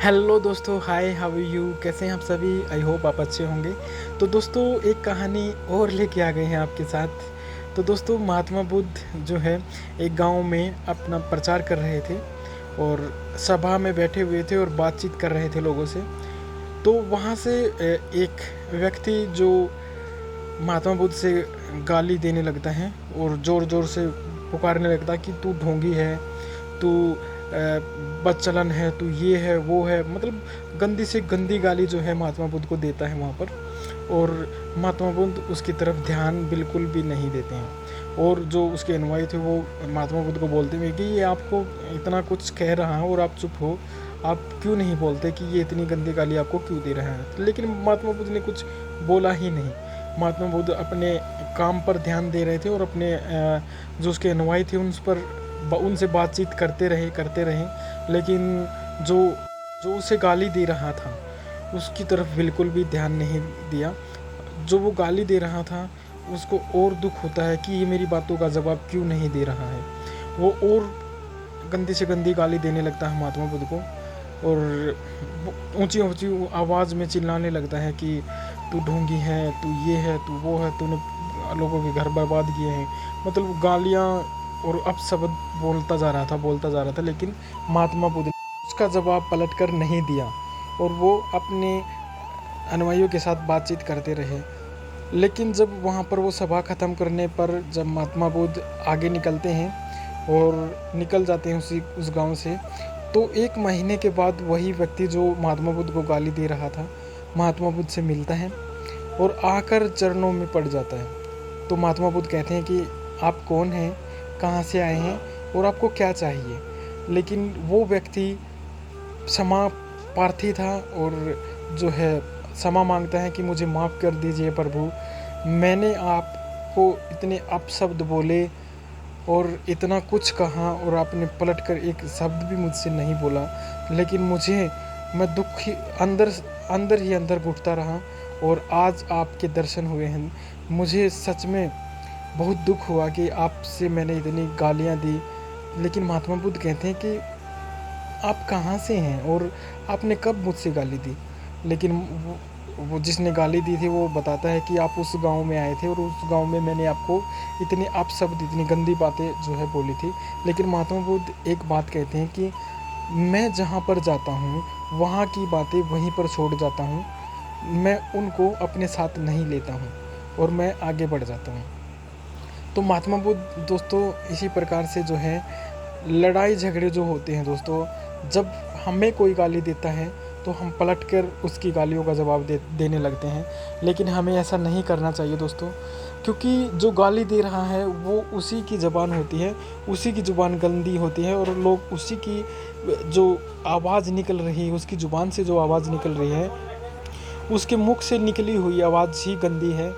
Hello दोस्तों, हाय, how are you? कैसे हैं आप सभी? आई होप आप अच्छे होंगे। तो दोस्तों, एक कहानी और लेके आ गए हैं आपके साथ। तो दोस्तों, महात्मा बुद्ध जो है एक गांव में अपना प्रचार कर रहे थे और सभा में बैठे हुए थे और बातचीत कर रहे थे लोगों से। तो वहाँ से एक व्यक्ति जो महात्मा बुद्ध से गाली देने लगता है और ज़ोर ज़ोर से पुकारने लगता है कि तू ढोंगी है, तू बदचलन है, तू ये है वो है, मतलब गंदी से गंदी गाली जो है महात्मा बुद्ध को देता है वहाँ पर। और महात्मा बुद्ध उसकी तरफ ध्यान बिल्कुल भी नहीं देते हैं। और जो उसके अनुयायी थे वो महात्मा बुद्ध को बोलते हुए कि ये आपको इतना कुछ कह रहा है और आप चुप हो, आप क्यों नहीं बोलते कि ये इतनी गंदी गाली आपको क्यों दे रहा है। लेकिन महात्मा बुद्ध ने कुछ बोला ही नहीं। महात्मा बुद्ध अपने काम पर ध्यान दे रहे थे और अपने जो उसके अनुयायी थे उनसे बातचीत करते रहे। लेकिन जो जो उसे गाली दे रहा था उसकी तरफ बिल्कुल भी ध्यान नहीं दिया। जो वो गाली दे रहा था उसको और दुख होता है कि ये मेरी बातों का जवाब क्यों नहीं दे रहा है। वो और गंदी से गंदी गाली देने लगता है महात्मा बुद्ध को और ऊंची ऊंची आवाज़ में चिल्लाने लगता है कि तू ढोंगी है, तू ये है, तू वो है, तूने लोगों के घर बर्बाद किए हैं। मतलब गालियाँ और अपशब्द बोलता जा रहा था। लेकिन महात्मा बुद्ध ने उसका जवाब पलट कर नहीं दिया और वो अपने अनुयायियों के साथ बातचीत करते रहे। लेकिन जब वहाँ पर वो सभा ख़त्म करने पर जब महात्मा बुद्ध आगे निकलते हैं और निकल जाते हैं उस गांव से, तो 1 महीने के बाद वही व्यक्ति जो महात्मा बुद्ध को गाली दे रहा था महात्मा बुद्ध से मिलता है और आकर चरणों में पड़ जाता है। तो महात्मा बुद्ध कहते हैं कि आप कौन हैं, कहाँ से आए हैं और आपको क्या चाहिए। लेकिन वो व्यक्ति क्षमा प्रार्थी था और जो है क्षमा मांगता है कि मुझे माफ़ कर दीजिए प्रभु, मैंने आपको इतने अपशब्द बोले और इतना कुछ कहा और आपने पलटकर एक शब्द भी मुझसे नहीं बोला। लेकिन मैं दुख ही अंदर ही अंदर घुटता रहा और आज आपके दर्शन हुए हैं। मुझे सच में बहुत दुख हुआ कि आपसे मैंने इतनी गालियाँ दी। लेकिन महात्मा बुद्ध कहते हैं कि आप कहाँ से हैं और आपने कब मुझसे गाली दी। लेकिन वो जिसने गाली दी थी वो बताता है कि आप उस गांव में आए थे और उस गांव में मैंने आपको इतने अपशब्द, इतनी गंदी बातें जो है बोली थी। लेकिन महात्मा बुद्ध एक बात कहते हैं कि मैं जहाँ पर जाता हूँ वहाँ की बातें वहीं पर छोड़ जाता हूँ, मैं उनको अपने साथ नहीं लेता हूँ और मैं आगे बढ़ जाता हूँ। तो महात्मा बुद्ध दोस्तों इसी प्रकार से जो है लड़ाई झगड़े जो होते हैं दोस्तों, जब हमें कोई गाली देता है तो हम पलटकर उसकी गालियों का जवाब देने लगते हैं। लेकिन हमें ऐसा नहीं करना चाहिए दोस्तों, क्योंकि जो गाली दे रहा है वो उसी की ज़बान होती है, उसी की ज़ुबान गंदी होती है और लोग उसी की जो आवाज़ निकल रही है, उसकी ज़ुबान से जो आवाज़ निकल रही है, उसके मुख से निकली हुई आवाज़ ही गंदी है।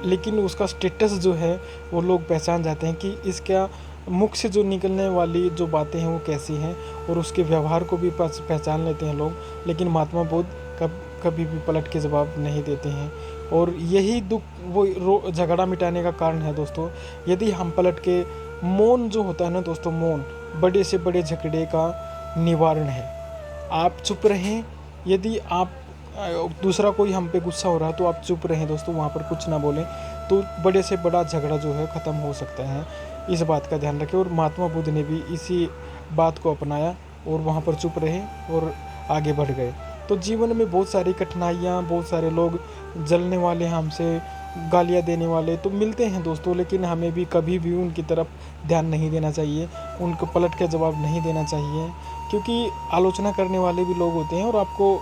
लेकिन उसका स्टेटस जो है वो लोग पहचान जाते हैं कि इसका मुख से जो निकलने वाली जो बातें हैं वो कैसी हैं और उसके व्यवहार को भी पहचान लेते हैं लोग। लेकिन महात्मा बुद्ध कभी भी पलट के जवाब नहीं देते हैं और यही दुख वो झगड़ा मिटाने का कारण है दोस्तों। यदि हम पलट के मौन जो होता है ना दोस्तों, मौन बड़े से बड़े झगड़े का निवारण है। आप चुप रहें, यदि आप दूसरा कोई हम पे गुस्सा हो रहा है तो आप चुप रहें दोस्तों, वहाँ पर कुछ ना बोलें, तो बड़े से बड़ा झगड़ा जो है ख़त्म हो सकता है। इस बात का ध्यान रखें और महात्मा बुद्ध ने भी इसी बात को अपनाया और वहाँ पर चुप रहे और आगे बढ़ गए। तो जीवन में बहुत सारी कठिनाइयाँ, बहुत सारे लोग जलने वाले, हमसे गालियाँ देने वाले तो मिलते हैं दोस्तों। लेकिन हमें भी कभी भी उनकी तरफ ध्यान नहीं देना चाहिए, उनको पलट के जवाब नहीं देना चाहिए, क्योंकि आलोचना करने वाले भी लोग होते हैं और आपको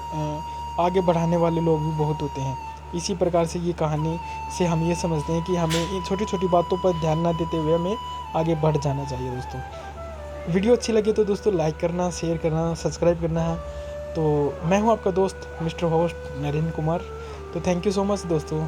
आगे बढ़ाने वाले लोग भी बहुत होते हैं। इसी प्रकार से ये कहानी से हम ये समझते हैं कि हमें इन छोटी छोटी बातों पर ध्यान ना देते हुए हमें आगे बढ़ जाना चाहिए दोस्तों। वीडियो अच्छी लगी तो दोस्तों लाइक करना, शेयर करना, सब्सक्राइब करना है। तो मैं हूँ आपका दोस्त मिस्टर होस्ट नरेंद्र कुमार। तो थैंक यू सो मच दोस्तों।